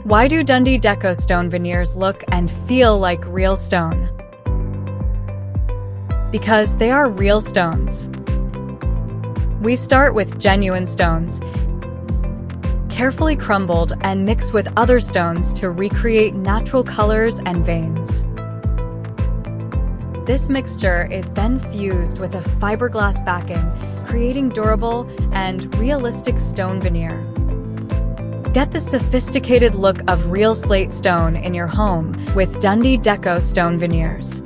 Why do Dundee Deco stone veneers look and feel like real stone? Because they are real stones. We start with genuine stones, carefully crumbled and mixed with other stones to recreate natural colors and veins. This mixture is then fused with a fiberglass backing, creating durable and realistic stone veneer. Get the sophisticated look of real slate stone in your home with Dundee Deco stone veneers.